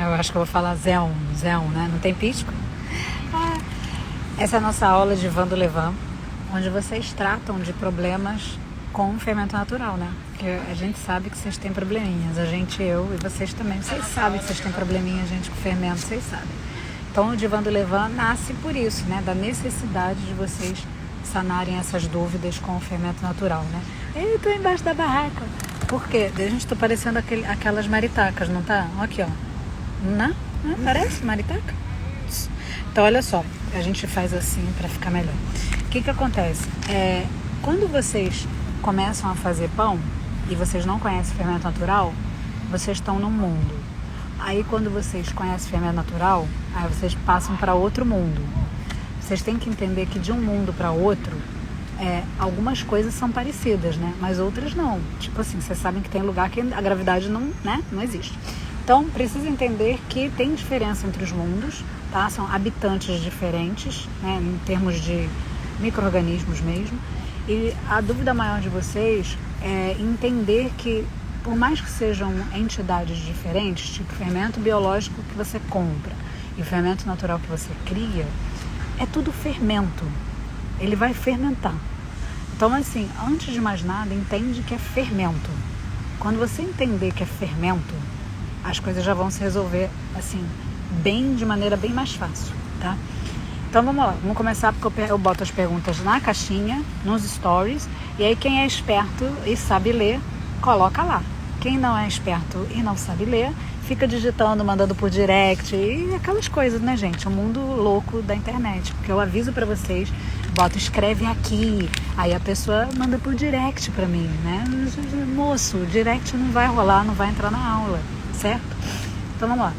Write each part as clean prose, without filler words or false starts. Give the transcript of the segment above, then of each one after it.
Eu acho que eu vou falar Zéon, né? Não tem pisco? Essa é a nossa aula de Vando Levan, onde vocês tratam de problemas com fermento natural, né? Porque a gente sabe que vocês têm probleminhas, eu e vocês também. Vocês sabem que vocês têm probleminha, gente, com fermento, vocês sabem. Então, o Divã do Levan nasce por isso, né? Da necessidade de vocês sanarem essas dúvidas com o fermento natural, né? Eu tô embaixo da barraca. Por quê? A gente tá parecendo aquelas maritacas, não tá? Aqui, ó. Não? Parece maritaca? Então, olha só. A gente faz assim para ficar melhor. O que acontece? Quando vocês começam a fazer pão e vocês não conhecem fermento natural, vocês estão num mundo. Aí quando vocês conhecem fermento natural, aí vocês passam para outro mundo. Vocês têm que entender que de um mundo para outro, algumas coisas são parecidas, né? Mas outras não. Tipo assim, vocês sabem que tem lugar que a gravidade não existe. Então, precisa entender que tem diferença entre os mundos, tá? São habitantes diferentes, né? Em termos de micro-organismos mesmo. E a dúvida maior de vocês é entender que, por mais que sejam entidades diferentes, tipo fermento biológico que você compra e o fermento natural que você cria, é tudo fermento. Ele vai fermentar. Então, assim, antes de mais nada, entende que é fermento. Quando você entender que é fermento, as coisas já vão se resolver, assim, de maneira bem mais fácil, tá? Então, vamos lá. Vamos começar porque eu boto as perguntas na caixinha, nos stories, e aí quem é esperto e sabe ler, coloca lá. Quem não é esperto e não sabe ler, fica digitando, mandando por direct e aquelas coisas, né, gente? O mundo louco da internet. Porque eu aviso pra vocês, escreve aqui. Aí a pessoa manda por direct pra mim, né? Moço, o direct não vai rolar, não vai entrar na aula, certo? Então vamos lá.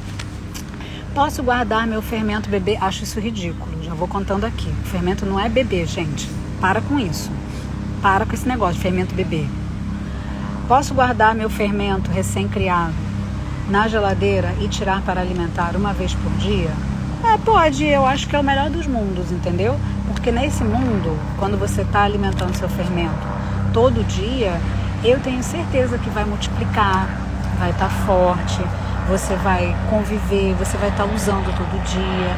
Posso guardar meu fermento bebê? Acho isso ridículo, já vou contando aqui. O fermento não é bebê, gente. Para com isso. Para com esse negócio de fermento bebê. Posso guardar meu fermento recém-criado na geladeira e tirar para alimentar uma vez por dia? Pode, eu acho que é o melhor dos mundos, entendeu? Porque nesse mundo, quando você está alimentando seu fermento todo dia, eu tenho certeza que vai multiplicar, vai estar forte, você vai conviver, você vai estar usando todo dia,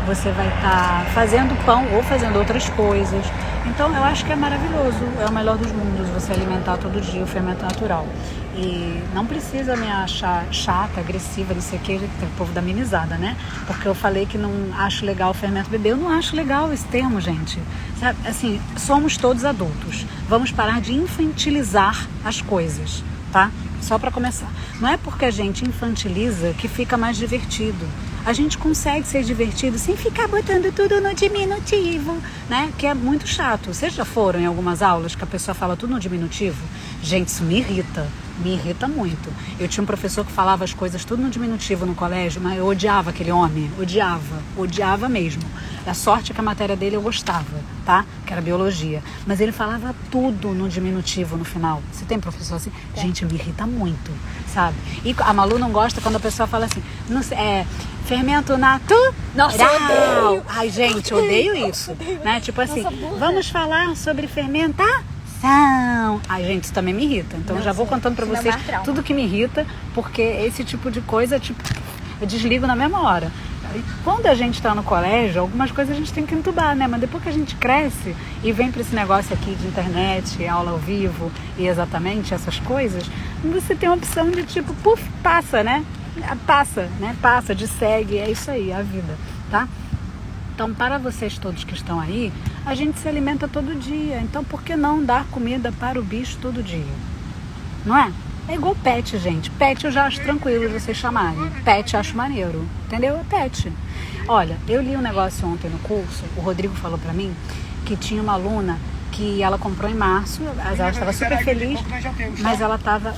você vai estar fazendo pão ou fazendo outras coisas. Então eu acho que é maravilhoso, é o melhor dos mundos você alimentar todo dia o fermento natural. E não precisa me achar chata, agressiva, não sei o que, tem o povo da minimizada, né? Porque eu falei que não acho legal o fermento bebê. Eu não acho legal esse termo, gente. Sabe? Assim, somos todos adultos. Vamos parar de infantilizar as coisas, tá? Só para começar. Não é porque a gente infantiliza que fica mais divertido. A gente consegue ser divertido sem ficar botando tudo no diminutivo, né? Que é muito chato. Vocês já foram em algumas aulas que a pessoa fala tudo no diminutivo? Gente, isso me irrita muito. Eu tinha um professor que falava as coisas tudo no diminutivo no colégio, mas eu odiava aquele homem, odiava mesmo. A sorte é que a matéria dele eu gostava, tá? Que era biologia. Mas ele falava tudo no diminutivo no final. Você tem professor assim? Gente, me irrita muito, sabe? E a Malu não gosta quando a pessoa fala assim, não sei, fermento natural. Nossa, eu odeio. Ai, gente, eu odeio isso. Né? Tipo assim, vamos falar sobre fermentação. Ai, gente, isso também me irrita. Então, já vou contando pra vocês tudo que me irrita, porque esse tipo de coisa, tipo, eu desligo na mesma hora. E quando a gente tá no colégio, algumas coisas a gente tem que entubar, né? Mas depois que a gente cresce e vem pra esse negócio aqui de internet, aula ao vivo e exatamente essas coisas, você tem a opção de tipo, passa, né? Passa, de segue, é isso aí, a vida, tá? Então, para vocês todos que estão aí, a gente se alimenta todo dia. Então, por que não dar comida para o bicho todo dia? Não é? É igual pet, gente. Pet eu já acho tranquilo de vocês chamarem. Pet eu acho maneiro, entendeu? É pet. Olha, eu li um negócio ontem no curso, o Rodrigo falou pra mim que tinha uma aluna que ela comprou em março, ela estava super feliz, mas ela estava...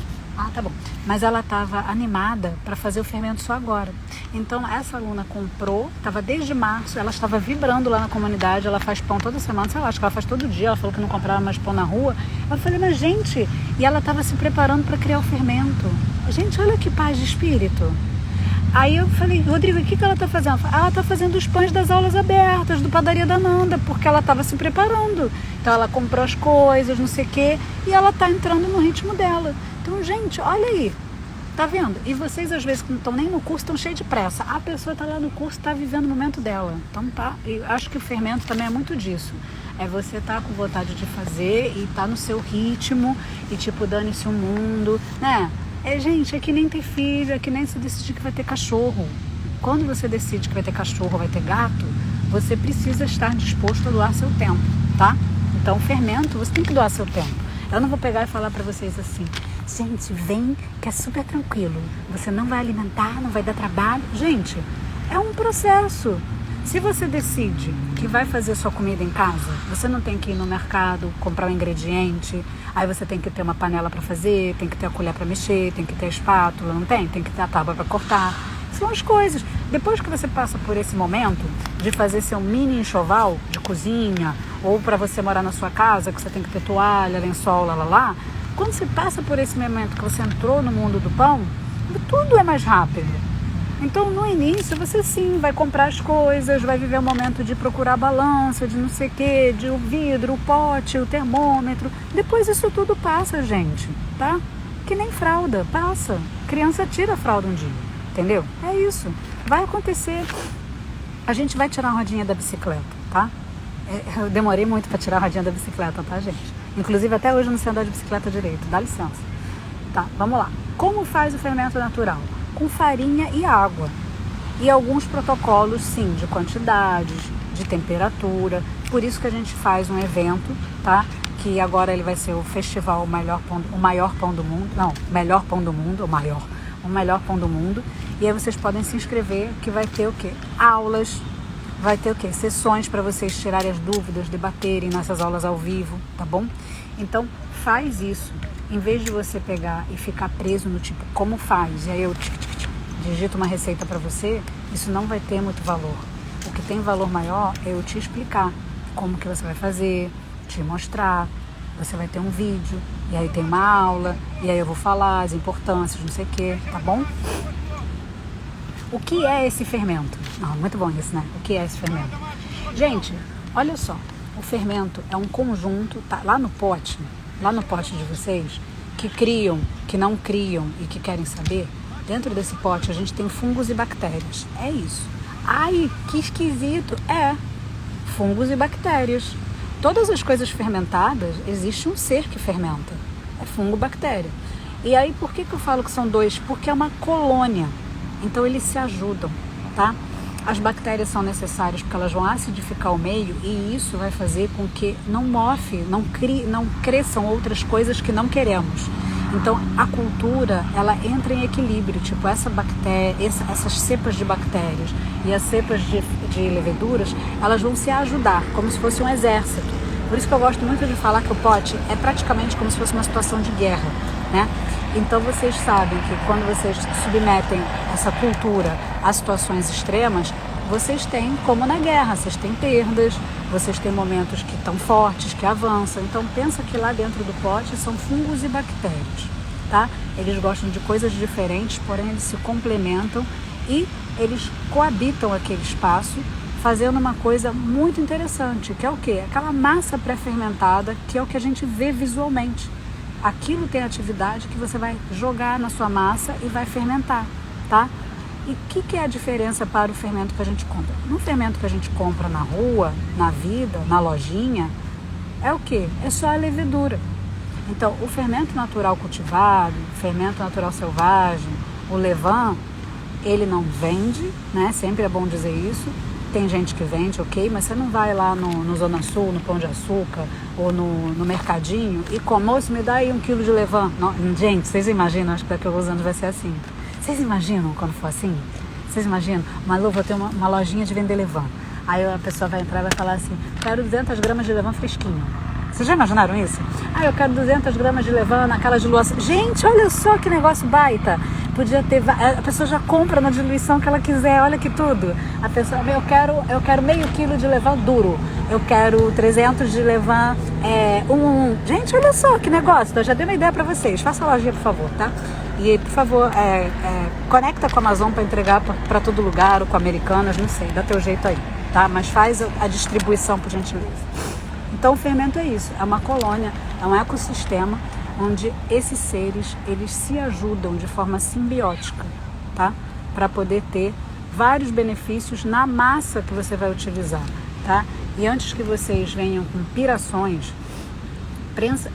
tá bom. Mas ela estava animada para fazer o fermento só agora. Então, essa aluna comprou, estava desde março, ela estava vibrando lá na comunidade, ela faz pão toda semana, sei lá, acho que ela faz todo dia, ela falou que não comprava mais pão na rua. Eu falei, mas gente, e ela estava se preparando para criar o fermento. Gente, olha que paz de espírito. Aí eu falei, Rodrigo, o que ela está fazendo? Ela está fazendo os pães das aulas abertas, do Padaria da Nanda, porque ela estava se preparando. Então ela comprou as coisas, não sei o quê, e ela está entrando no ritmo dela. Então, gente, olha aí. Tá vendo? E vocês, às vezes, que não estão nem no curso, estão cheios de pressa. A pessoa está lá no curso, está vivendo o momento dela. Então, tá. E acho que o fermento também é muito disso. É você tá com vontade de fazer e tá no seu ritmo e, tipo, dane-se o mundo, né? Gente, é que nem ter filho, é que nem se decidir que vai ter cachorro. Quando você decide que vai ter cachorro, vai ter gato, você precisa estar disposto a doar seu tempo, tá? Então, o fermento, você tem que doar seu tempo. Eu não vou pegar e falar pra vocês assim, gente, vem que é super tranquilo. Você não vai alimentar, não vai dar trabalho. Gente, é um processo. Se você decide que vai fazer sua comida em casa, você não tem que ir no mercado, comprar um ingrediente, aí você tem que ter uma panela para fazer, tem que ter a colher para mexer, tem que ter a espátula, não tem? Tem que ter a tábua para cortar. São as coisas. Depois que você passa por esse momento de fazer seu mini enxoval de cozinha, ou para você morar na sua casa, que você tem que ter toalha, lençol, lá, quando você passa por esse momento que você entrou no mundo do pão, tudo é mais rápido. Então, no início, você sim vai comprar as coisas, vai viver o momento de procurar a balança, de não sei o quê, de o vidro, o pote, o termômetro. Depois isso tudo passa, gente, tá? Que nem fralda, passa. Criança tira a fralda um dia, entendeu? É isso. Vai acontecer. A gente vai tirar a rodinha da bicicleta, tá? Eu demorei muito para tirar a rodinha da bicicleta, tá, gente? Inclusive, até hoje eu não sei andar de bicicleta direito. Dá licença. Tá, vamos lá. Como faz o fermento natural? Com farinha e água. E alguns protocolos, sim, de quantidades, de temperatura. Por isso que a gente faz um evento, tá? Que agora ele vai ser o festival o melhor pão do mundo. Não, melhor pão do mundo, o melhor pão do mundo. E aí vocês podem se inscrever, que vai ter o quê? Aulas, vai ter o quê? Sessões para vocês tirarem as dúvidas, debaterem nessas aulas ao vivo, tá bom? Então, faz isso. Em vez de você pegar e ficar preso no tipo, como faz? E aí eu digito uma receita para você, isso não vai ter muito valor. O que tem valor maior é eu te explicar como que você vai fazer, te mostrar. Você vai ter um vídeo, e aí tem uma aula, e aí eu vou falar as importâncias, não sei o que, tá bom? O que é esse fermento? Muito bom isso, né? O que é esse fermento? Gente, olha só, o fermento é um conjunto, tá lá no pote de vocês, que criam, que não criam e que querem saber, dentro desse pote a gente tem fungos e bactérias. É isso. Ai, que esquisito. Fungos e bactérias. Todas as coisas fermentadas, existe um ser que fermenta. É fungo, bactéria. E aí, por que eu falo que são dois? Porque é uma colônia. Então, eles se ajudam, tá? As bactérias são necessárias porque elas vão acidificar o meio e isso vai fazer com que não não cresçam outras coisas que não queremos. Então, a cultura, ela entra em equilíbrio. Tipo, essas cepas de bactérias e as cepas de leveduras, elas vão se ajudar, como se fosse um exército. Por isso que eu gosto muito de falar que o pote é praticamente como se fosse uma situação de guerra, né? Então, vocês sabem que quando vocês submetem essa cultura a situações extremas, vocês têm, como na guerra, vocês têm perdas, vocês têm momentos que estão fortes, que avançam. Então, pensa que lá dentro do pote são fungos e bactérias, tá? Eles gostam de coisas diferentes, porém eles se complementam e eles coabitam aquele espaço, fazendo uma coisa muito interessante, que é o quê? Aquela massa pré-fermentada, que é o que a gente vê visualmente. Aquilo tem atividade que você vai jogar na sua massa e vai fermentar, tá? E o que é a diferença para o fermento que a gente compra? No fermento que a gente compra na rua, na vida, na lojinha, é o quê? É só a levedura. Então, o fermento natural cultivado, o fermento natural selvagem, o levain, ele não vende, né? Sempre é bom dizer isso. Tem gente que vende, ok, mas você não vai lá no Zona Sul, no Pão de Açúcar ou no mercadinho e como, moço, me dá aí 1 quilo de levain. Não, gente, vocês imaginam, acho que daqui a alguns anos vai ser assim. Vocês imaginam quando for assim? Vocês imaginam? Malu, vou ter uma lojinha de vender levain. Aí a pessoa vai entrar e vai falar assim, quero 200 gramas de levain fresquinho. Vocês já imaginaram isso? Eu quero 200 gramas de levain naquela diluição. Gente, olha só que negócio baita. Podia ter, a pessoa já compra na diluição que ela quiser, olha que tudo. A pessoa, eu quero meio quilo de levain duro. Eu quero 300 de levain Gente, olha só que negócio. Eu já dei uma ideia para vocês. Faça a lojinha, por favor, tá? E, por favor, conecta com a Amazon para entregar para todo lugar, ou com Americanas, não sei, dá teu jeito aí, tá? Mas faz a distribuição, por gentileza. Então, o fermento é isso, é uma colônia, é um ecossistema onde esses seres, eles se ajudam de forma simbiótica, tá? Para poder ter vários benefícios na massa que você vai utilizar, tá? E antes que vocês venham com pirações,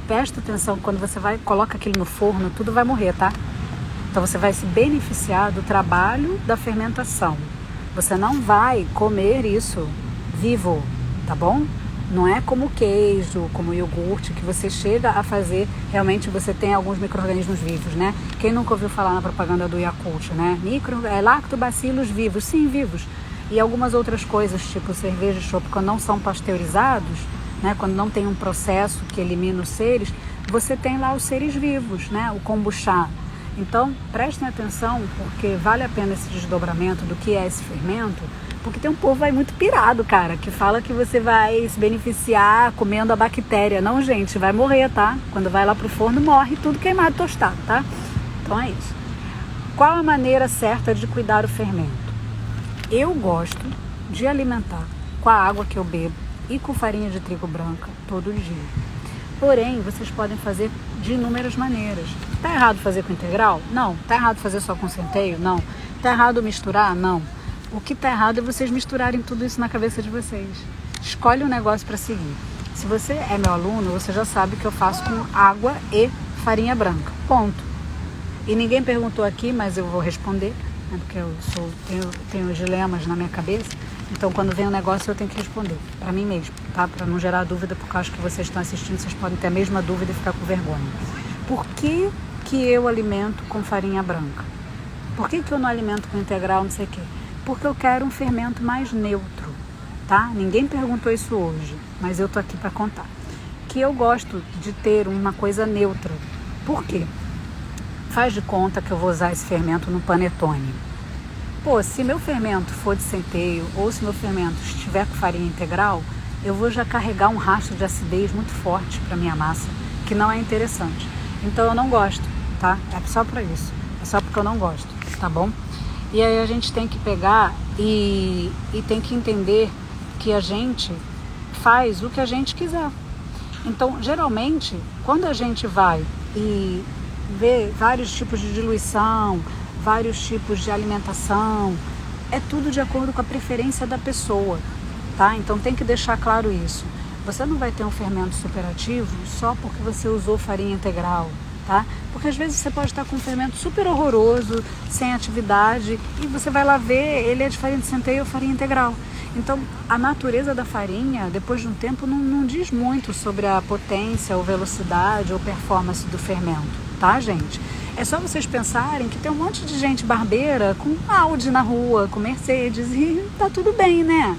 presta atenção, quando você coloca aquilo no forno, tudo vai morrer, tá? Então você vai se beneficiar do trabalho da fermentação. Você não vai comer isso vivo, tá bom? Não é como queijo, como iogurte, que você chega a fazer, realmente você tem alguns micro-organismos vivos, né? Quem nunca ouviu falar na propaganda do Yakult, né? Lactobacilos vivos, sim, vivos. E algumas outras coisas, tipo cerveja e chopp, quando não são pasteurizados, né? Quando não tem um processo que elimina os seres, você tem lá os seres vivos, né? O kombucha. Então, prestem atenção, porque vale a pena esse desdobramento do que é esse fermento, porque tem um povo aí muito pirado, cara, que fala que você vai se beneficiar comendo a bactéria. Não, gente, vai morrer, tá? Quando vai lá pro forno, morre tudo queimado, tostado, tá? Então é isso. Qual a maneira certa de cuidar o fermento? Eu gosto de alimentar com a água que eu bebo e com farinha de trigo branca todo dia. Porém, vocês podem fazer de inúmeras maneiras. Tá errado fazer com integral? Não. Tá errado fazer só com centeio? Não. Tá errado misturar? Não. O que tá errado é vocês misturarem tudo isso na cabeça de vocês. Escolhe um negócio para seguir. Se você é meu aluno, você já sabe que eu faço com água e farinha branca. Ponto. E ninguém perguntou aqui, mas eu vou responder, né, porque eu tenho dilemas na minha cabeça. Então, quando vem um negócio, eu tenho que responder para mim mesmo, tá? Para não gerar dúvida, porque eu acho que vocês estão assistindo, vocês podem ter a mesma dúvida e ficar com vergonha. Por que eu alimento com farinha branca? Por que eu não alimento com integral, não sei o quê? Porque eu quero um fermento mais neutro, tá? Ninguém perguntou isso hoje, mas eu tô aqui para contar. Que eu gosto de ter uma coisa neutra. Por quê? Faz de conta que eu vou usar esse fermento no panetone. Pô, se meu fermento for de centeio ou se meu fermento estiver com farinha integral, eu vou já carregar um rastro de acidez muito forte para minha massa, que não é interessante. Então eu não gosto, tá? É só para isso. É só porque eu não gosto, tá bom? E aí a gente tem que pegar e tem que entender que a gente faz o que a gente quiser. Então, geralmente, quando a gente vai e vê vários tipos de diluição, vários tipos de alimentação, é tudo de acordo com a preferência da pessoa, tá? Então tem que deixar claro isso. Você não vai ter um fermento superativo só porque você usou farinha integral, tá? Porque às vezes você pode estar com um fermento super horroroso, sem atividade, e você vai lá ver, ele é de farinha de centeio ou farinha integral. Então, a natureza da farinha, depois de um tempo, não diz muito sobre a potência ou velocidade ou performance do fermento, tá, gente? É só vocês pensarem que tem um monte de gente barbeira com Audi na rua, com Mercedes, e tá tudo bem, né?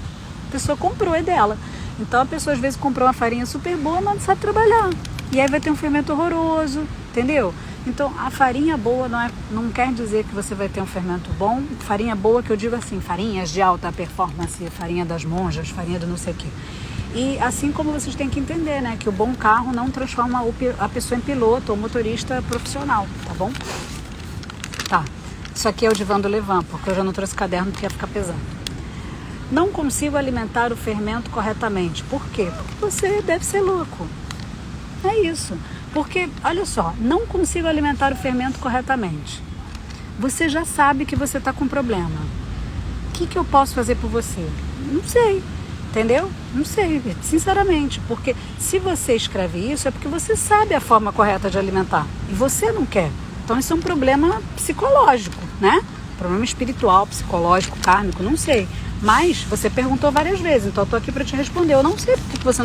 A pessoa comprou, é dela. Então a pessoa às vezes comprou uma farinha super boa, mas não sabe trabalhar. E aí vai ter um fermento horroroso, entendeu? Então a farinha boa não quer dizer que você vai ter um fermento bom. Farinha boa que eu digo assim, farinhas de alta performance, farinha das monjas, farinha do não sei o quê. E assim como vocês têm que entender, né, que o bom carro não transforma a pessoa em piloto ou motorista profissional, tá bom? Tá, isso aqui é o divã do Levan, porque eu já não trouxe caderno porque ia ficar pesando. Não consigo alimentar o fermento corretamente. Por quê? Porque você deve ser louco. É isso. Porque, olha só, não consigo alimentar o fermento corretamente. Você já sabe que você está com problema. O que eu posso fazer por você? Não sei. Entendeu? Não sei, sinceramente, porque se você escreve isso é porque você sabe a forma correta de alimentar e você não quer. Então isso é um problema psicológico, né? Problema espiritual, psicológico, kármico, não sei. Mas você perguntou várias vezes, então eu tô aqui para te responder. Eu não sei porque que você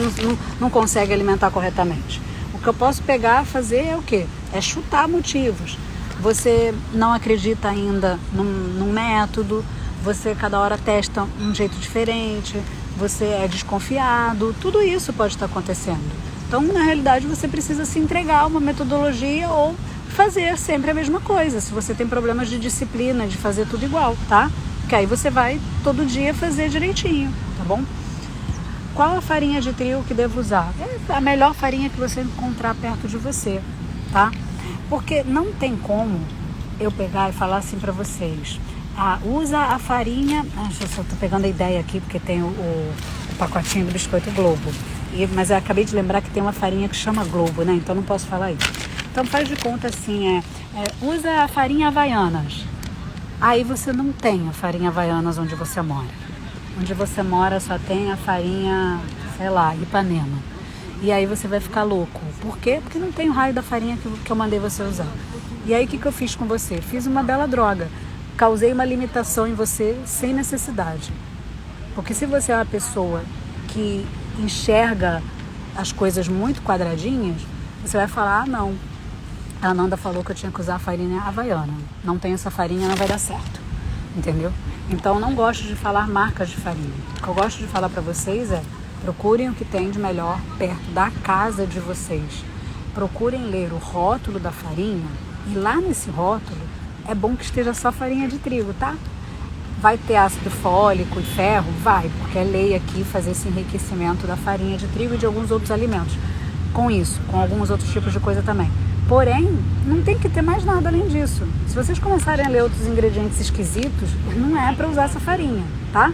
não consegue alimentar corretamente. O que eu posso pegar, fazer é o quê? É chutar motivos. Você não acredita ainda num método, você cada hora testa um jeito diferente, você é desconfiado, tudo isso pode estar acontecendo. Então, na realidade, você precisa se entregar a uma metodologia ou fazer sempre a mesma coisa. Se você tem problemas de disciplina, de fazer tudo igual, tá? Que aí você vai todo dia fazer direitinho, tá bom? Qual a farinha de trigo que devo usar? É a melhor farinha que você encontrar perto de você, tá? Porque não tem como eu pegar e falar assim pra vocês... usa a farinha... eu só tô pegando a ideia aqui, porque tem o pacotinho do biscoito Globo. Mas eu acabei de lembrar que tem uma farinha que chama Globo, né? Então não posso falar isso. Então Então faz de conta assim, usa a farinha Havaianas. Aí você não tem a farinha Havaianas onde você mora. Onde você mora só tem a farinha, sei lá, Ipanema. E aí você vai ficar louco. Por quê? Porque não tem o raio da farinha que eu mandei você usar. E aí o que eu fiz com você? Fiz uma bela droga. Causei uma limitação em você sem necessidade. Porque se você é uma pessoa que enxerga as coisas muito quadradinhas, você vai falar, não. A Ananda falou que eu tinha que usar a farinha Havaiana. Não tem essa farinha, não vai dar certo. Entendeu? Então eu não gosto de falar marcas de farinha. O que eu gosto de falar para vocês é: procurem o que tem de melhor perto da casa de vocês. Procurem ler o rótulo da farinha e lá nesse rótulo é bom que esteja só farinha de trigo, tá? Vai ter ácido fólico e ferro? Vai, porque é lei aqui fazer esse enriquecimento da farinha de trigo e de alguns outros alimentos. Com isso, com alguns outros tipos de coisa também. Porém, não tem que ter mais nada além disso. Se vocês começarem a ler outros ingredientes esquisitos, não é para usar essa farinha, tá?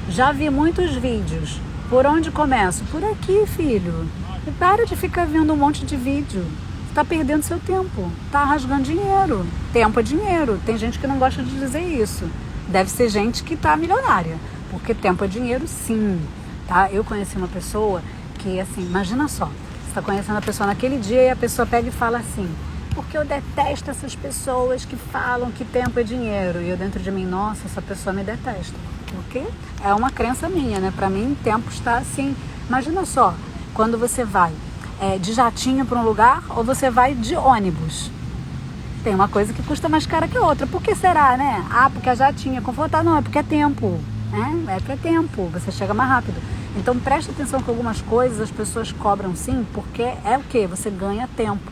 Já vi muitos vídeos. Por onde começo? Por aqui, filho. E para de ficar vendo um monte de vídeo. Você tá perdendo seu tempo. Tá rasgando dinheiro. Tempo é dinheiro. Tem gente que não gosta de dizer isso. Deve ser gente que tá milionária. Porque tempo é dinheiro, sim. Tá? Eu conheci uma pessoa que, assim, imagina só. Você tá conhecendo a pessoa naquele dia e a pessoa pega e fala assim: porque eu detesto essas pessoas que falam que tempo é dinheiro. E eu dentro de mim, nossa, essa pessoa me detesta. Porque é uma crença minha, né? Pra mim, tempo está assim. Imagina só, quando você vai de jatinho para um lugar ou você vai de ônibus. Tem uma coisa que custa mais cara que a outra. Por que será, né? Ah, porque a jatinho é confortável. Não, é porque é tempo. É porque é tempo. Você chega mais rápido. Então preste atenção que algumas coisas as pessoas cobram sim, porque é o quê? Você ganha tempo.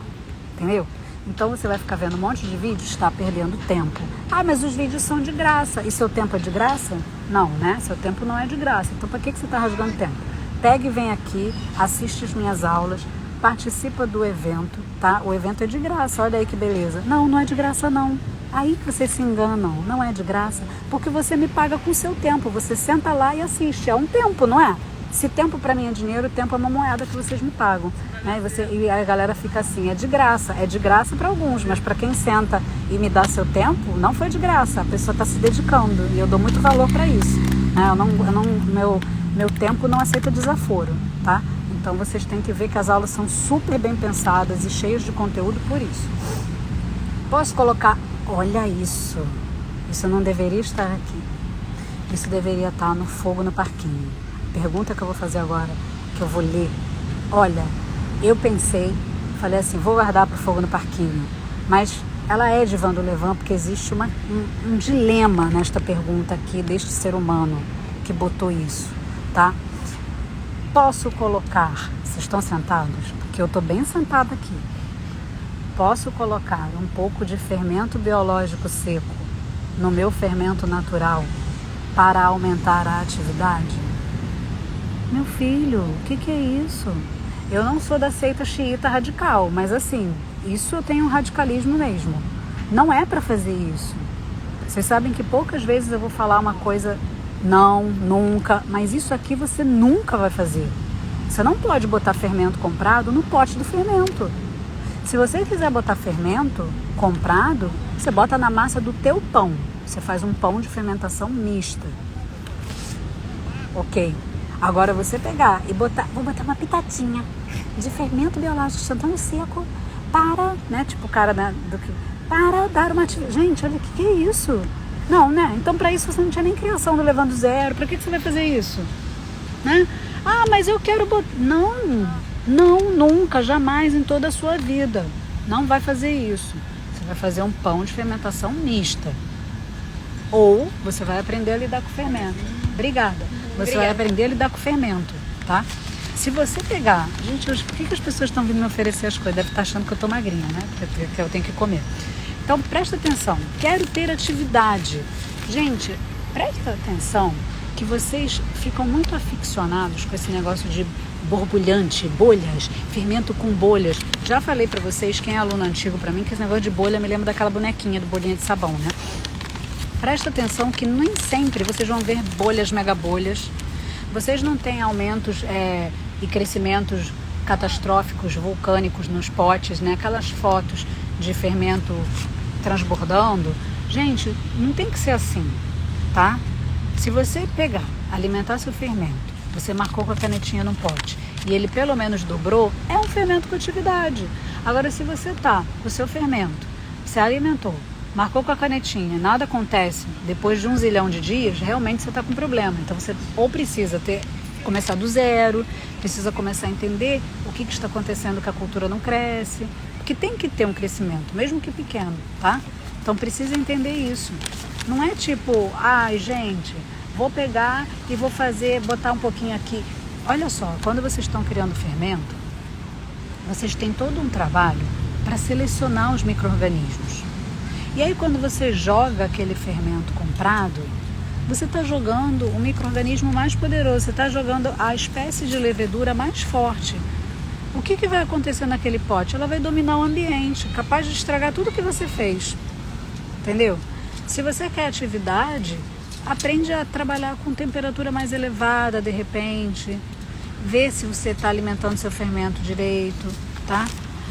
Entendeu? Então você vai ficar vendo um monte de vídeos, está perdendo tempo. Ah, mas os vídeos são de graça. E seu tempo é de graça? Não, né? Seu tempo não é de graça. Então para que você está rasgando tempo? Pega e vem aqui, assiste as minhas aulas, participa do evento, tá? O evento é de graça, olha aí que beleza. Não, não é de graça não. Aí que vocês se enganam, não é de graça, porque você me paga com o seu tempo. Você senta lá e assiste, é um tempo, não é? Se tempo para mim é dinheiro, tempo é uma moeda que vocês me pagam, né? E a galera fica assim, é de graça para alguns, mas para quem senta e me dá seu tempo, não foi de graça, a pessoa está se dedicando e eu dou muito valor para isso, né? Meu tempo não aceita desaforo, tá? Então vocês têm que ver que as aulas são super bem pensadas e cheias de conteúdo por isso. Posso colocar, olha isso não deveria estar aqui, isso deveria estar no fogo no parquinho. Pergunta que eu vou fazer agora, que eu vou ler. Olha, eu pensei, falei assim, vou guardar para o fogo no parquinho, mas ela é de Vando Levan porque existe um dilema nesta pergunta aqui deste ser humano que botou isso, tá? Posso colocar, vocês estão sentados? Porque eu estou bem sentada aqui. Posso colocar um pouco de fermento biológico seco no meu fermento natural para aumentar a atividade? Meu filho, o que é isso? Eu não sou da seita xiita radical, mas assim, isso eu tenho um radicalismo mesmo. Não é para fazer isso. Vocês sabem que poucas vezes eu vou falar uma coisa, não, nunca, mas isso aqui você nunca vai fazer. Você não pode botar fermento comprado no pote do fermento. Se você quiser botar fermento comprado, você bota na massa do teu pão. Você faz um pão de fermentação mista. Ok. Agora você pegar e botar, vou botar uma pitadinha de fermento biológico instantâneo seco para, né, tipo o cara para dar uma atividade. Gente, olha o que é isso? Não, né? Então para isso você não tinha nem criação do Levando Zero. Para que você vai fazer isso? Né? Ah, mas eu quero botar. Não, nunca, jamais em toda a sua vida. Não vai fazer isso. Você vai fazer um pão de fermentação mista. Ou você vai aprender a lidar com o fermento. Obrigada. Você vai aprender a lidar com o fermento, tá? Se você pegar... Gente, por que as pessoas estão vindo me oferecer as coisas? Deve estar achando que eu tô magrinha, né? Porque eu tenho que comer. Então, presta atenção. Quero ter atividade. Gente, presta atenção que vocês ficam muito aficionados com esse negócio de borbulhante, bolhas, fermento com bolhas. Já falei pra vocês, quem é aluno antigo pra mim, que esse negócio de bolha me lembra daquela bonequinha do bolinha de sabão, né? Presta atenção que nem sempre vocês vão ver bolhas, mega bolhas. Vocês não têm aumentos e crescimentos catastróficos, vulcânicos nos potes, né? Aquelas fotos de fermento transbordando. Gente, não tem que ser assim, tá? Se você pegar, alimentar seu fermento, você marcou com a canetinha no pote e ele pelo menos dobrou, é um fermento com atividade. Agora, se você tá, o seu fermento, você alimentou, marcou com a canetinha, nada acontece, depois de 1 zilhão de dias, realmente você está com problema. Então você ou precisa começar do zero, precisa começar a entender o que está acontecendo, que a cultura não cresce, porque tem que ter um crescimento, mesmo que pequeno, tá? Então precisa entender isso. Não é tipo, ai gente, vou pegar e vou botar um pouquinho aqui. Olha só, quando vocês estão criando fermento, vocês têm todo um trabalho para selecionar os micro-organismos. E aí quando você joga aquele fermento comprado, você está jogando o micro-organismo mais poderoso, você está jogando a espécie de levedura mais forte. O que vai acontecer naquele pote? Ela vai dominar o ambiente, capaz de estragar tudo que você fez. Entendeu? Se você quer atividade, aprende a trabalhar com temperatura mais elevada de repente. Vê se você está alimentando seu fermento direito, tá?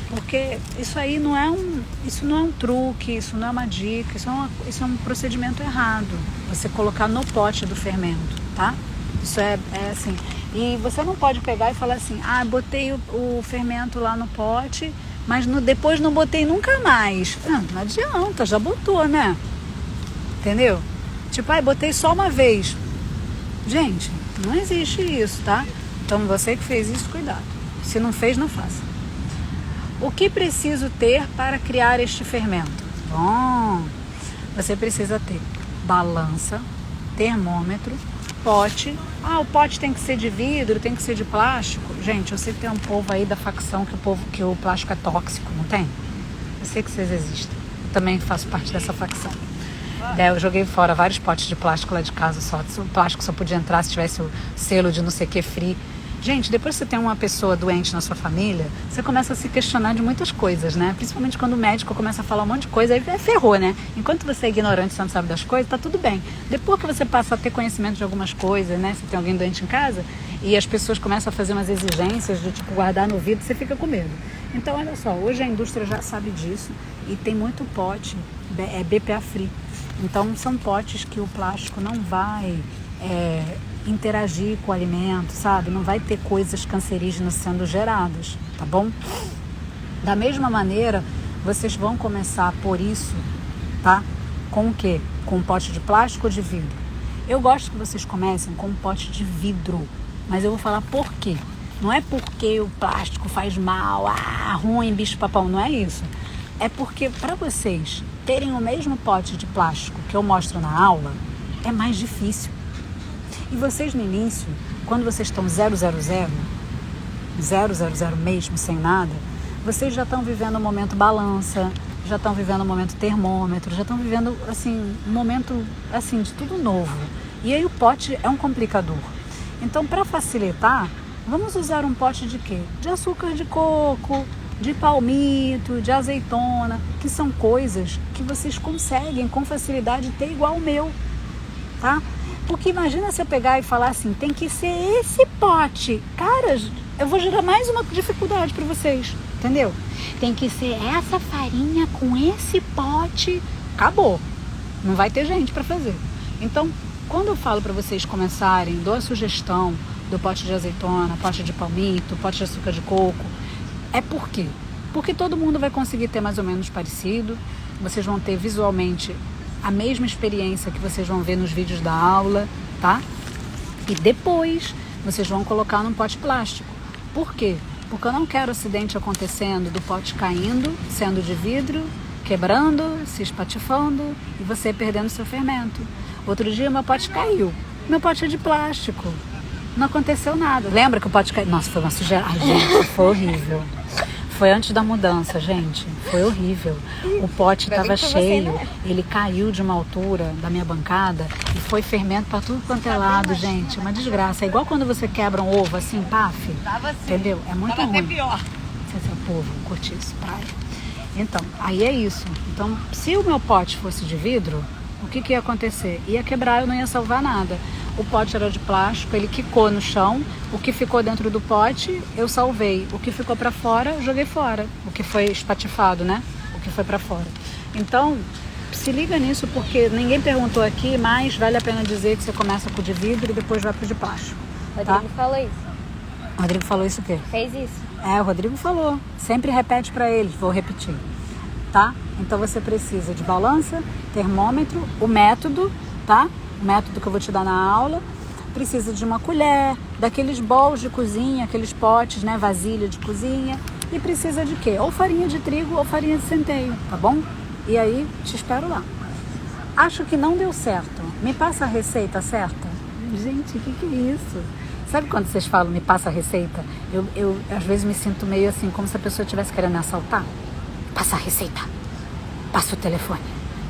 Porque isso aí não é um truque, isso não é uma dica, isso é um procedimento errado. Você colocar no pote do fermento, tá? Isso é assim. E você não pode pegar e falar assim, botei o fermento lá no pote, mas depois não botei nunca mais. Não adianta, já botou, né? Entendeu? Tipo, botei só uma vez. Gente, não existe isso, tá? Então você que fez isso, cuidado. Se não fez, não faça. O que preciso ter para criar este fermento? Bom, você precisa ter balança, termômetro, pote. O pote tem que ser de vidro, tem que ser de plástico. Gente, eu sei que tem um povo aí da facção que o plástico é tóxico, não tem? Eu sei que vocês existem. Eu também faço parte dessa facção. Eu joguei fora vários potes de plástico lá de casa só. O plástico só podia entrar se tivesse o selo de não sei o que free. Gente, depois que você tem uma pessoa doente na sua família, você começa a se questionar de muitas coisas, né? Principalmente quando o médico começa a falar um monte de coisa, aí ferrou, né? Enquanto você é ignorante, você não sabe das coisas, tá tudo bem. Depois que você passa a ter conhecimento de algumas coisas, né? Se tem alguém doente em casa, e as pessoas começam a fazer umas exigências de, guardar no vidro, você fica com medo. Então, olha só, hoje a indústria já sabe disso e tem muito pote, BPA free. Então, são potes que o plástico não vai interagir com o alimento, sabe? Não vai ter coisas cancerígenas sendo geradas, tá bom? Da mesma maneira, vocês vão começar por isso, tá? Com o quê? Com um pote de plástico ou de vidro? Eu gosto que vocês comecem com um pote de vidro, mas eu vou falar por quê. Não é porque o plástico faz mal, ruim, bicho-papão, não é isso. É porque para vocês terem o mesmo pote de plástico que eu mostro na aula, é mais difícil. E vocês no início, quando vocês estão 000 mesmo, sem nada, vocês já estão vivendo o momento balança, já estão vivendo o momento termômetro, já estão vivendo assim, um momento assim, de tudo novo. E aí o pote é um complicador. Então, para facilitar, vamos usar um pote de quê? De açúcar de coco, de palmito, de azeitona, que são coisas que vocês conseguem com facilidade ter igual o meu, tá? Porque imagina se eu pegar e falar assim, tem que ser esse pote. Cara, eu vou gerar mais uma dificuldade para vocês, entendeu? Tem que ser essa farinha com esse pote. Acabou. Não vai ter gente para fazer. Então, quando eu falo para vocês começarem, dou a sugestão do pote de azeitona, pote de palmito, pote de açúcar de coco, é por quê? Porque todo mundo vai conseguir ter mais ou menos parecido, vocês vão ter visualmente a mesma experiência que vocês vão ver nos vídeos da aula, tá? E depois vocês vão colocar num pote plástico. Por quê? Porque eu não quero acidente acontecendo do pote caindo, sendo de vidro, quebrando, se espatifando e você perdendo seu fermento. Outro dia meu pote caiu. Meu pote é de plástico. Não aconteceu nada. Lembra que o pote caiu? Nossa, foi uma sujeira. Ai, gente, foi horrível. Foi antes da mudança, gente. Foi horrível. O pote estava cheio. Ele caiu de uma altura da minha bancada e foi fermento para tudo quanto é lado, gente. Uma desgraça. É igual quando você quebra um ovo assim, paf. Entendeu? É muito ruim. Até pior. Esse povo, curti isso, praia. Então, aí é isso. Então, se o meu pote fosse de vidro, o que ia acontecer? Ia quebrar, eu não ia salvar nada. o pote era de plástico, ele quicou no chão, o que ficou dentro do pote eu salvei, o que ficou para fora eu joguei fora, o que foi espatifado, né? O que foi para fora. Então, se liga nisso, porque ninguém perguntou aqui, mas vale a pena dizer que você começa com o de vidro e depois vai pro de plástico. Rodrigo falou isso. O Rodrigo falou isso o quê? Fez isso. O Rodrigo falou. Sempre repete para eles, vou repetir. Tá? Então você precisa de balança, termômetro, o método, tá? O método que eu vou te dar na aula. Precisa de uma colher, daqueles bowls de cozinha, aqueles potes, né? Vasilha de cozinha. E precisa de quê? Ou farinha de trigo ou farinha de centeio, tá bom? E aí, te espero lá. Acho que não deu certo. Me passa a receita certa? Gente, o que é isso? Sabe quando vocês falam, me passa a receita? Eu às vezes me sinto meio assim, como se a pessoa estivesse querendo me assaltar. Passa a receita. Passa o telefone.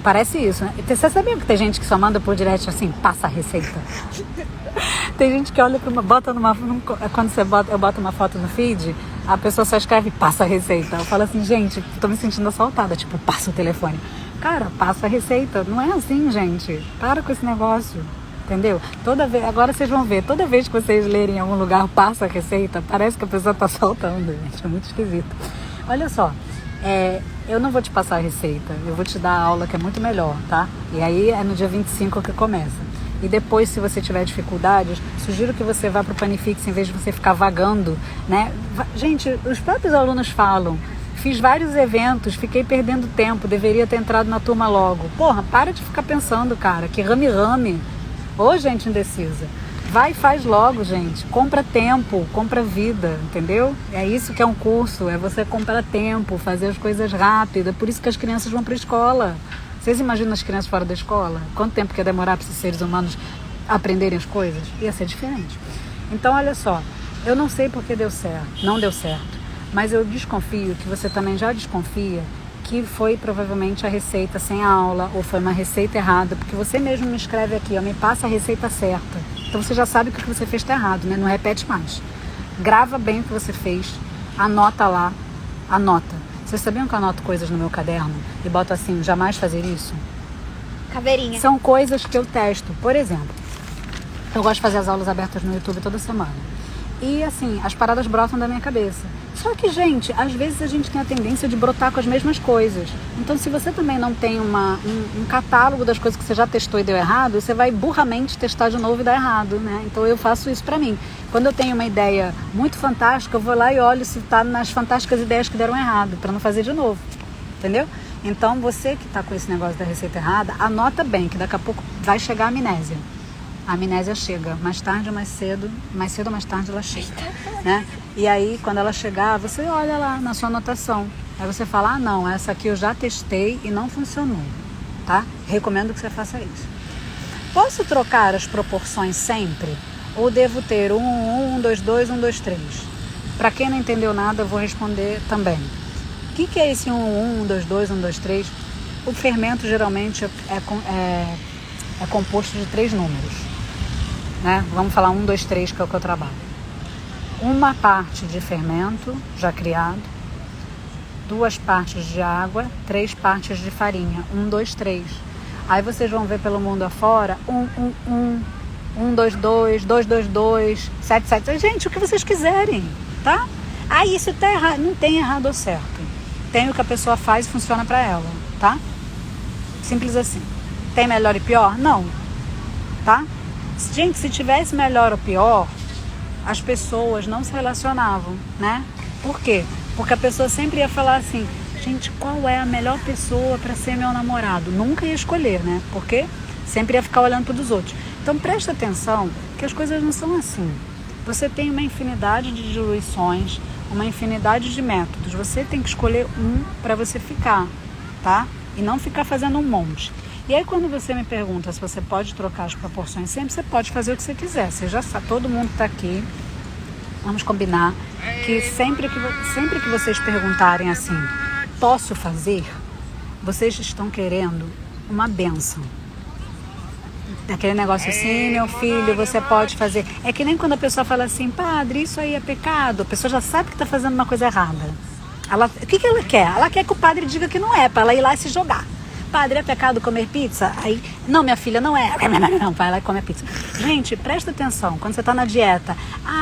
Parece isso, né? Você sabia que tem gente que só manda por direct assim, passa a receita? Tem gente que olha para uma... Quando eu boto uma foto no feed, a pessoa só escreve, passa a receita. Eu falo assim, gente, tô me sentindo assaltada. Tipo, passa o telefone. Cara, passa a receita. Não é assim, gente. Para com esse negócio. Entendeu? Agora vocês vão ver, toda vez que vocês lerem em algum lugar, passa a receita, parece que a pessoa tá assaltando, gente. É muito esquisito. Olha só, eu não vou te passar a receita, eu vou te dar a aula que é muito melhor, tá? E aí é no dia 25 que começa. E depois, se você tiver dificuldades, sugiro que você vá pro Panifix em vez de você ficar vagando, né? Gente, os próprios alunos falam, fiz vários eventos, fiquei perdendo tempo, deveria ter entrado na turma logo. Porra, para de ficar pensando, cara, que rame-rame. Ô, gente indecisa. Vai e faz logo, gente. Compra tempo, compra vida, entendeu? É isso que é um curso, é você comprar tempo, fazer as coisas rápidas. Por isso que as crianças vão para a escola. Vocês imaginam as crianças fora da escola? Quanto tempo que ia demorar para esses seres humanos aprenderem as coisas? Ia ser diferente. Então, olha só, eu não sei porque deu certo, não deu certo, mas eu desconfio que você também já desconfia que foi provavelmente a receita sem aula ou foi uma receita errada, porque você mesmo me escreve aqui, me passa a receita certa. Então você já sabe que o que você fez está errado, né? Não repete mais. Grava bem o que você fez, anota lá, anota. Vocês sabiam que eu anoto coisas no meu caderno e boto assim, jamais fazer isso? Caveirinha. São coisas que eu testo. Por exemplo, eu gosto de fazer as aulas abertas no YouTube toda semana. E assim, as paradas brotam da minha cabeça. Só que, gente, às vezes a gente tem a tendência de brotar com as mesmas coisas. Então, se você também não tem um catálogo das coisas que você já testou e deu errado, você vai burramente testar de novo e dar errado, né? Então, eu faço isso pra mim. Quando eu tenho uma ideia muito fantástica, eu vou lá e olho se tá nas fantásticas ideias que deram errado, pra não fazer de novo. Entendeu? Então, você que tá com esse negócio da receita errada, anota bem, que daqui a pouco vai chegar a amnésia. A amnésia chega, mais tarde ou mais cedo ou mais tarde ela chega, né? E aí, quando ela chegar, você olha lá na sua anotação. Aí você fala, não, essa aqui eu já testei e não funcionou, tá? Recomendo que você faça isso. Posso trocar as proporções sempre? Ou devo ter 1, 1, 2, 2, 1, 2, 3? Para quem não entendeu nada, eu vou responder também. O que é esse 1, 1, 2, 2, 1, 2, 3? O fermento geralmente é composto de 3 números, né? Vamos falar 1, 2, 3, que é o que eu trabalho. Uma parte de fermento já criado, 2 partes de água, 3 partes de farinha. 1, 2, 3. Aí vocês vão ver pelo mundo afora, 1, 1, 1, 1, 2, 2, 2, 2, 2, 7, 7. Gente, o que vocês quiserem, tá? Ah, isso tá errado. Não tem errado ou certo. Tem o que a pessoa faz e funciona pra ela, tá? Simples assim. Tem melhor e pior? Não. Tá? Gente, se tivesse melhor ou pior, as pessoas não se relacionavam, né? Por quê? Porque a pessoa sempre ia falar assim, gente, qual é a melhor pessoa para ser meu namorado? Nunca ia escolher, né? Porque sempre ia ficar olhando para os outros. Então presta atenção que as coisas não são assim. Você tem uma infinidade de diluições, uma infinidade de métodos. Você tem que escolher um para você ficar, tá? E não ficar fazendo um monte. E aí quando você me pergunta se você pode trocar as proporções sempre, você pode fazer o que você quiser. Você já sabe, todo mundo está aqui. Vamos combinar que sempre que vocês perguntarem assim, posso fazer? Vocês estão querendo uma bênção. Aquele negócio assim, meu filho, você pode fazer. É que nem quando a pessoa fala assim, padre, isso aí é pecado. A pessoa já sabe que está fazendo uma coisa errada. O que ela quer? Ela quer que o padre diga que não é, para ela ir lá e se jogar. padre, é pecado comer pizza? Aí, não, minha filha, não é. Não, vai lá e come a pizza. Gente, presta atenção, quando você tá na dieta,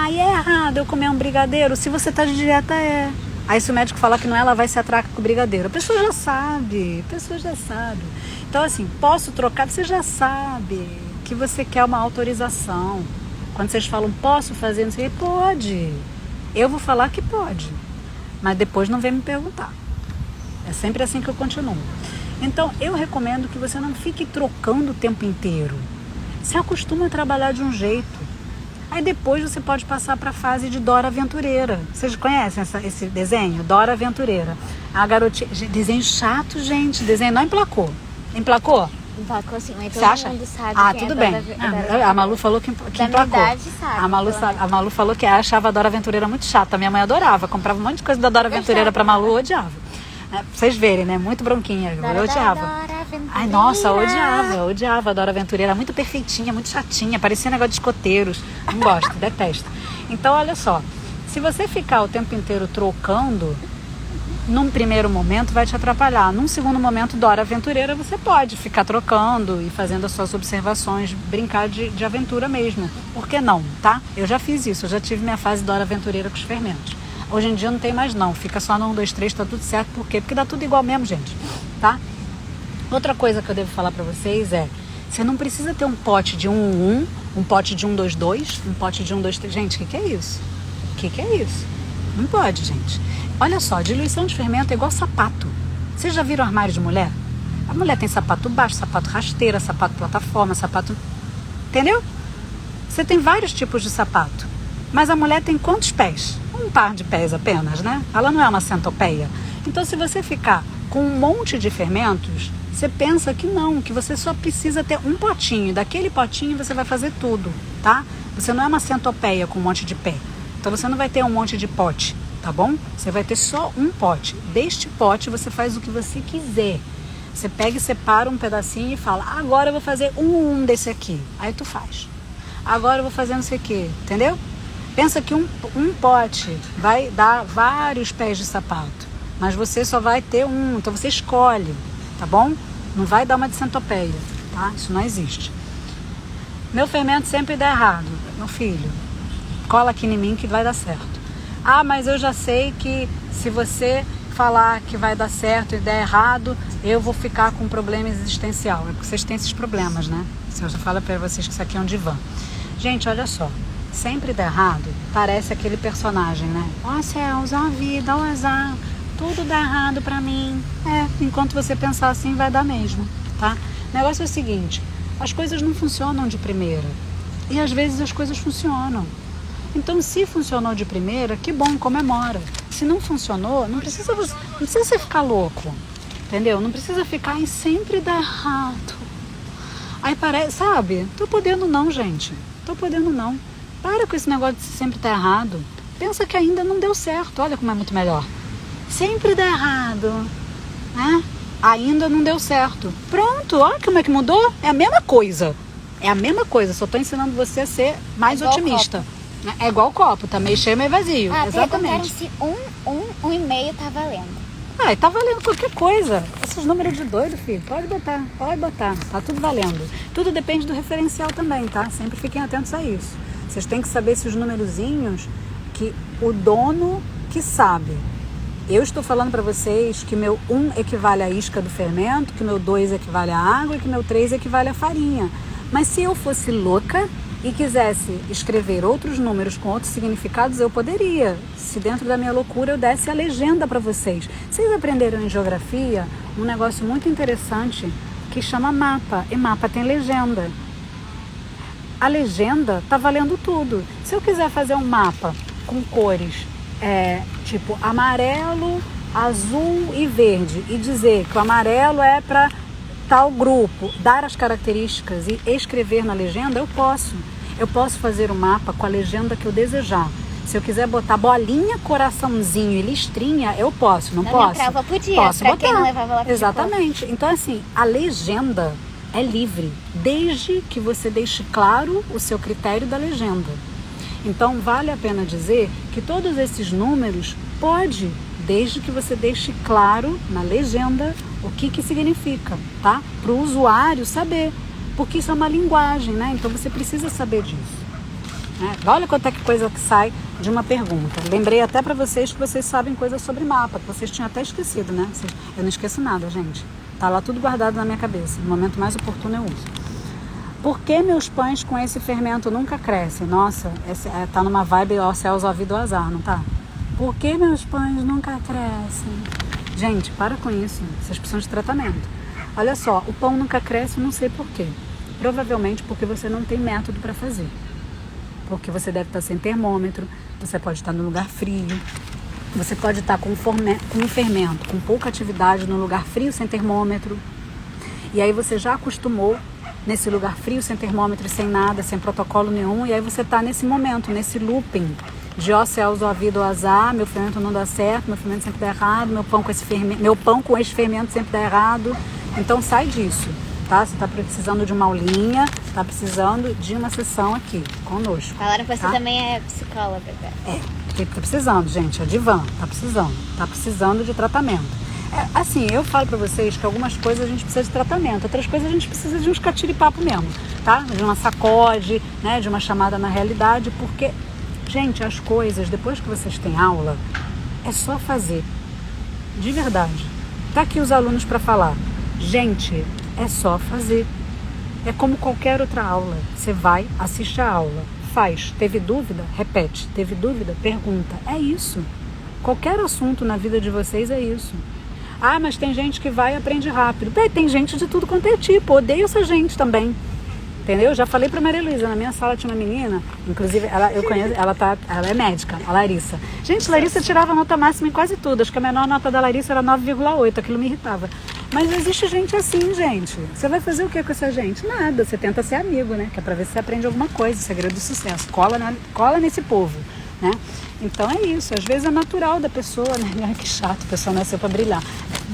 é errado eu comer um brigadeiro, se você tá de dieta, é. Aí se o médico falar que não é, ela vai se atracar com o brigadeiro. A pessoa já sabe, Então assim, posso trocar? Você já sabe que você quer uma autorização. Quando vocês falam, posso fazer, não sei, pode. Eu vou falar que pode, mas depois não vem me perguntar. É sempre assim que eu continuo. Então, eu recomendo que você não fique trocando o tempo inteiro. Se acostuma a trabalhar de um jeito. Aí depois você pode passar para a fase de Dora Aventureira. Vocês conhecem esse desenho? Dora Aventureira. A garotinha... Desenho chato, gente. Desenho não emplacou. Emplacou? Emplacou assim, mas Você todo acha? mundo sabe que tudo é bem. Dora A Malu falou que da emplacou. minha idade, sabe? A Malu falou que achava a Dora Aventureira muito chata. Minha mãe adorava. Comprava um monte de coisa da Dora Aventureira para Malu, odiava. Pra vocês verem, né? Muito bronquinha. Eu odiava. Ai, nossa, eu odiava a Dora Aventureira. Muito perfeitinha, muito chatinha. Parecia um negócio de escoteiros. Não gosto, detesto. Então, olha só. Se você ficar o tempo inteiro trocando, num primeiro momento vai te atrapalhar. Num segundo momento, Dora Aventureira, você pode ficar trocando e fazendo as suas observações, brincar de aventura mesmo. Por que não, tá? Eu já fiz isso. Eu já tive minha fase Dora Aventureira com os fermentos. Hoje em dia não tem mais não, fica só no 1, 2, 3, tá tudo certo. Por quê? Porque dá tudo igual mesmo, gente, tá? Outra coisa que eu devo falar pra vocês é, você não precisa ter um pote de 1, 1, um pote de 1, 2, 2, um pote de 1, 2, 3. Gente, o que é isso? O que é isso? Não pode, gente. Olha só, diluição de fermento é igual sapato. Vocês já viram armário de mulher? A mulher tem sapato baixo, sapato rasteira, sapato plataforma, sapato... Entendeu? Você tem vários tipos de sapato. Mas a mulher tem quantos pés? Um par de pés apenas, né? Ela não é uma centopeia. Então, se você ficar com um monte de fermentos, você pensa que não, que você só precisa ter um potinho. Daquele potinho você vai fazer tudo, tá? Você não é uma centopeia com um monte de pé. Então, você não vai ter um monte de pote, tá bom? Você vai ter só um pote. Deste pote, você faz o que você quiser. Você pega e separa um pedacinho e fala, agora eu vou fazer um desse aqui. Aí tu faz. Agora eu vou fazer não sei o quê, entendeu? Pensa que um pote vai dar vários pés de sapato, mas você só vai ter um, então você escolhe, tá bom? Não vai dar uma de centopeia, tá? Isso não existe. Meu fermento sempre dá errado, meu filho. Cola aqui em mim que vai dar certo. Mas eu já sei que se você falar que vai dar certo e der errado, eu vou ficar com um problema existencial. É porque vocês têm esses problemas, né? Se eu já falo para vocês que isso aqui é um divã. Gente, olha só. Sempre dá errado, parece aquele personagem, né? Ó céus, ó vida, ó azar, tudo dá errado pra mim. Enquanto você pensar assim, vai dar mesmo, tá? O negócio é o seguinte, as coisas não funcionam de primeira. E às vezes as coisas funcionam. Então, se funcionou de primeira, que bom, comemora. Se não funcionou, não precisa você ficar louco, entendeu? Não precisa ficar em sempre dá errado. Aí parece, sabe? Tô podendo não, gente. Tô podendo não. Para com esse negócio de sempre estar errado. Pensa que ainda não deu certo. Olha como é muito melhor. Sempre dá errado, né? Ainda não deu certo. Pronto, olha como é que mudou. É a mesma coisa. É a mesma coisa. Só estou ensinando você a ser mais otimista. É igual o copo. Tá meio cheio, meio vazio. Exatamente. Se um e meio tá valendo. Tá valendo qualquer coisa. Esses números de doido, filho. Pode botar. Tá tudo valendo. Tudo depende do referencial também, tá? Sempre fiquem atentos a isso. Vocês têm que saber esses numerozinhos que o dono que sabe. Eu estou falando para vocês que meu 1 equivale à isca do fermento, que meu 2 equivale à água e que meu 3 equivale à farinha. Mas se eu fosse louca e quisesse escrever outros números com outros significados, eu poderia. Se dentro da minha loucura eu desse a legenda para vocês. Vocês aprenderam em geografia um negócio muito interessante que chama mapa. E mapa tem legenda. A legenda tá valendo tudo. Se eu quiser fazer um mapa com cores tipo amarelo, azul e verde e dizer que o amarelo é para tal grupo, dar as características e escrever na legenda, eu posso. Eu posso fazer um mapa com a legenda que eu desejar. Se eu quiser botar bolinha, coraçãozinho e listrinha, eu posso, não posso? Na minha prova podia, posso pra botar. quem não levava lápis. Exatamente. Então, assim, a legenda é livre, desde que você deixe claro o seu critério da legenda. Então, vale a pena dizer que todos esses números pode, desde que você deixe claro na legenda o que significa, tá? Para o usuário saber, porque isso é uma linguagem, né? Então você precisa saber disso. Né? Olha quanta coisa que sai de uma pergunta. Lembrei até para vocês que vocês sabem coisas sobre mapa, que vocês tinham até esquecido, né? Eu não esqueço nada, gente. Tá lá tudo guardado na minha cabeça. No momento mais oportuno eu uso. Por que meus pães com esse fermento nunca crescem? Nossa, tá numa vibe ó céus, ó vida, ó azar, não tá? Por que meus pães nunca crescem? Gente, para com isso. Vocês precisam de tratamento. Olha só, o pão nunca cresce, não sei por quê. Provavelmente porque você não tem método para fazer. Porque você deve estar sem termômetro, você pode estar no lugar frio, você pode estar com um fermento, com pouca atividade no lugar frio, sem termômetro. E aí você já acostumou nesse lugar frio, sem termômetro, sem nada, sem protocolo nenhum, e aí você está nesse momento, nesse looping de ó céus, ó vida, ó azar, meu fermento não dá certo, meu fermento sempre dá errado, meu pão com esse fermento sempre dá errado. Então sai disso, tá? Você está precisando de uma aulinha, está precisando de uma sessão aqui conosco. Falaram que você tá? também é psicóloga. Tá precisando, gente, é divã, tá precisando de tratamento. Assim, eu falo pra vocês que algumas coisas a gente precisa de tratamento, outras coisas a gente precisa de uns catiripapo mesmo, tá? De uma sacode, né? De uma chamada na realidade, porque, gente, as coisas, depois que vocês têm aula, é só fazer. De verdade. Tá aqui os alunos pra falar. Gente, é só fazer. É como qualquer outra aula. Você vai, assiste a aula, faz. Teve dúvida? Repete. Teve dúvida? Pergunta. É isso. Qualquer assunto na vida de vocês é isso. Ah, mas tem gente que vai e aprende rápido. Tem gente de tudo quanto é tipo. Odeio essa gente também. Entendeu? Já falei pra Maria Luísa, na minha sala tinha uma menina, inclusive eu conheço, ela é médica, a Larissa. Gente, Larissa tirava nota máxima em quase tudo. Acho que a menor nota da Larissa era 9,8, aquilo me irritava. Mas existe gente assim, gente. Você vai fazer o que com essa gente? Nada. Você tenta ser amigo, né? Que é pra ver se você aprende alguma coisa, o segredo do sucesso. Cola nesse povo, né? Então é isso, às vezes é natural da pessoa, né? Ai, que chato, a pessoa nasceu para brilhar.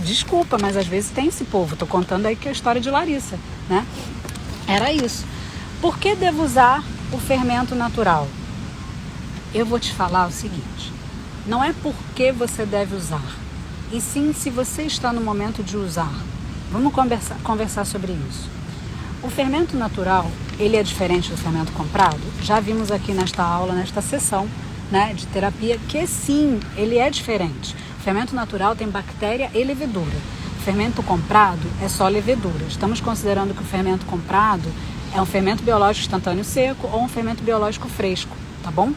Desculpa, mas às vezes tem esse povo. Tô contando aí que é a história de Larissa, né? Era isso. Por que devo usar o fermento natural? Eu vou te falar o seguinte, não é porque você deve usar, e sim se você está no momento de usar. Vamos conversar sobre isso. O fermento natural, ele é diferente do fermento comprado? Já vimos aqui nesta aula, nesta sessão, né, de terapia, que sim, ele é diferente. O fermento natural tem bactéria e levedura. O fermento comprado é só levedura. Estamos considerando que o fermento comprado é um fermento biológico instantâneo seco ou um fermento biológico fresco, tá bom?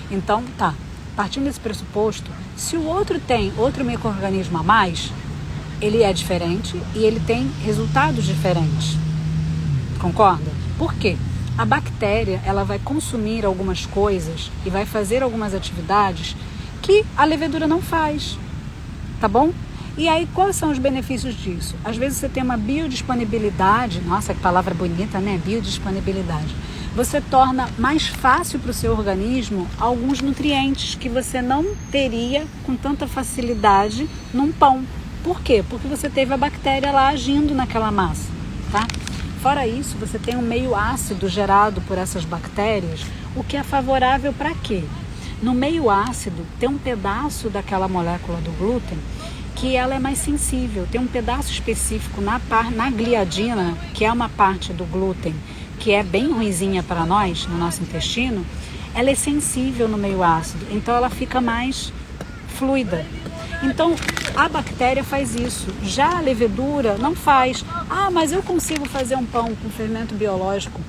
Então, tá. Partindo desse pressuposto, se o outro tem outro micro-organismo a mais, ele é diferente e ele tem resultados diferentes. Concorda? Por quê? A bactéria, ela vai consumir algumas coisas e vai fazer algumas atividades que a levedura não faz, tá bom? E aí, quais são os benefícios disso? Às vezes você tem uma biodisponibilidade, nossa, que palavra bonita, né? Biodisponibilidade. Você torna mais fácil para o seu organismo alguns nutrientes que você não teria com tanta facilidade num pão. Por quê? Porque você teve a bactéria lá agindo naquela massa, tá? Fora isso, você tem um meio ácido gerado por essas bactérias, o que é favorável para quê? No meio ácido, tem um pedaço daquela molécula do glúten que ela é mais sensível. Tem um pedaço específico na gliadina, que é uma parte do glúten, que é bem ruinzinha para nós, no nosso intestino. Ela é sensível no meio ácido, então ela fica mais fluida. Então, a bactéria faz isso. Já a levedura não faz. Ah, mas eu consigo fazer um pão com fermento biológico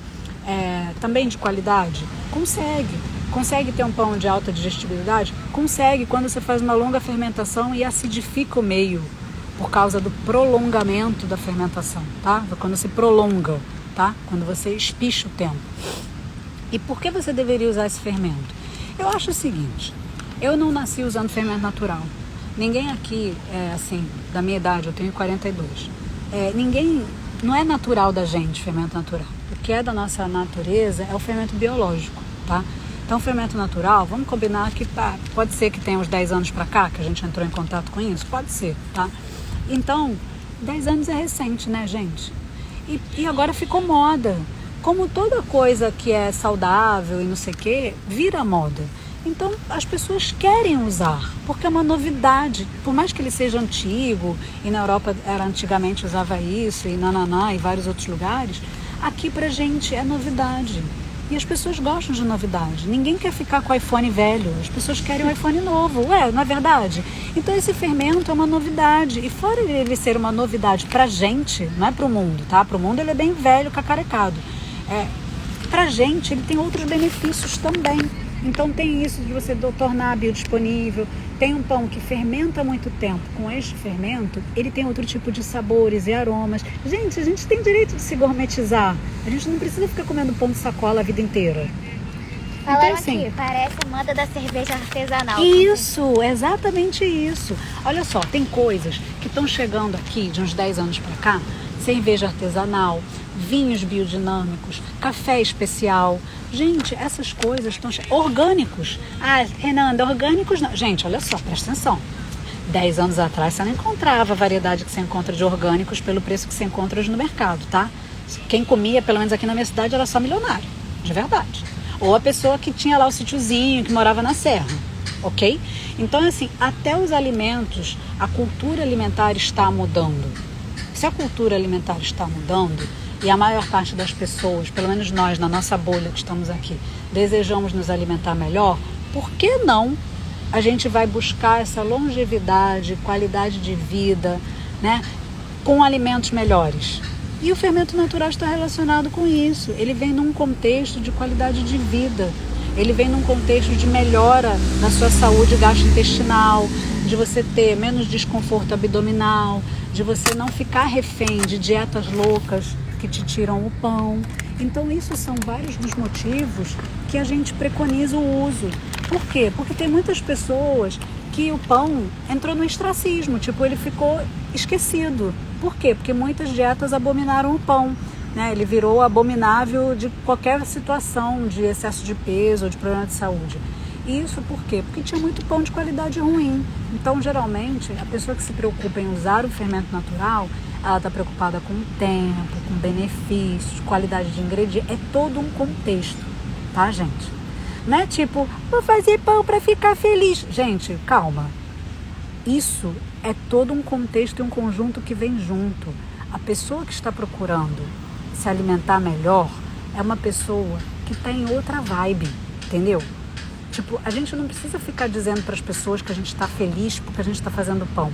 também de qualidade? Consegue. Consegue ter um pão de alta digestibilidade? Consegue, quando você faz uma longa fermentação e acidifica o meio, por causa do prolongamento da fermentação, tá? Quando se prolonga, tá? Quando você espicha o tempo. E por que você deveria usar esse fermento? Eu acho o seguinte, eu não nasci usando fermento natural. Ninguém aqui, assim, da minha idade, eu tenho 42, não é natural da gente fermento natural. O que é da nossa natureza é o fermento biológico, tá? Então, o fermento natural, vamos combinar que pode ser que tenha uns 10 anos para cá que a gente entrou em contato com isso, pode ser, tá? Então, 10 anos é recente, né, gente? E agora ficou moda. Como toda coisa que é saudável e não sei o quê, vira moda. Então as pessoas querem usar, porque é uma novidade. Por mais que ele seja antigo, e na Europa antigamente usava isso, e nananá, e vários outros lugares, aqui pra gente é novidade. E as pessoas gostam de novidade. Ninguém quer ficar com o iPhone velho, as pessoas querem o iPhone novo. Ué, não é verdade? Então esse fermento é uma novidade. E fora ele ser uma novidade pra gente, não é pro mundo, tá? Pro mundo ele é bem velho, cacarecado. Pra gente ele tem outros benefícios também. Então tem isso de você tornar biodisponível. Tem um pão que fermenta há muito tempo. Com este fermento, ele tem outro tipo de sabores e aromas. Gente, a gente tem direito de se gourmetizar. A gente não precisa ficar comendo pão de sacola a vida inteira. Falaram então, assim, aqui, parece a moda da cerveja artesanal. Isso, exatamente isso. Olha só, tem coisas que estão chegando aqui de uns 10 anos para cá, cerveja artesanal, vinhos biodinâmicos, café especial. Gente, essas coisas estão orgânicos. Ah, Renanda, orgânicos não. Gente, olha só, presta atenção. 10 anos atrás você não encontrava a variedade que você encontra de orgânicos pelo preço que você encontra hoje no mercado, tá? Quem comia, pelo menos aqui na minha cidade, era só milionário, de verdade. Ou a pessoa que tinha lá o sítiozinho, que morava na serra, ok? Então, assim, até os alimentos, a cultura alimentar está mudando. Se a cultura alimentar está mudando, e a maior parte das pessoas, pelo menos nós, na nossa bolha que estamos aqui, desejamos nos alimentar melhor, por que não a gente vai buscar essa longevidade, qualidade de vida, né, com alimentos melhores? E o fermento natural está relacionado com isso. Ele vem num contexto de qualidade de vida. Ele vem num contexto de melhora na sua saúde gastrointestinal, de você ter menos desconforto abdominal, de você não ficar refém de dietas loucas que te tiram o pão. Então, isso são vários dos motivos que a gente preconiza o uso. Por quê? Porque tem muitas pessoas que o pão entrou no ostracismo, tipo, ele ficou esquecido. Por quê? Porque muitas dietas abominaram o pão, né? Ele virou abominável de qualquer situação de excesso de peso ou de problema de saúde. Isso por quê? Porque tinha muito pão de qualidade ruim. Então, geralmente, a pessoa que se preocupa em usar o fermento natural, ela está preocupada com o tempo, com benefícios, qualidade de ingredientes. É todo um contexto, tá, gente? Não é tipo, vou fazer pão para ficar feliz. Gente, calma. Isso é todo um contexto e um conjunto que vem junto. A pessoa que está procurando se alimentar melhor é uma pessoa que está em outra vibe, entendeu? Tipo, a gente não precisa ficar dizendo para as pessoas que a gente está feliz porque a gente está fazendo pão.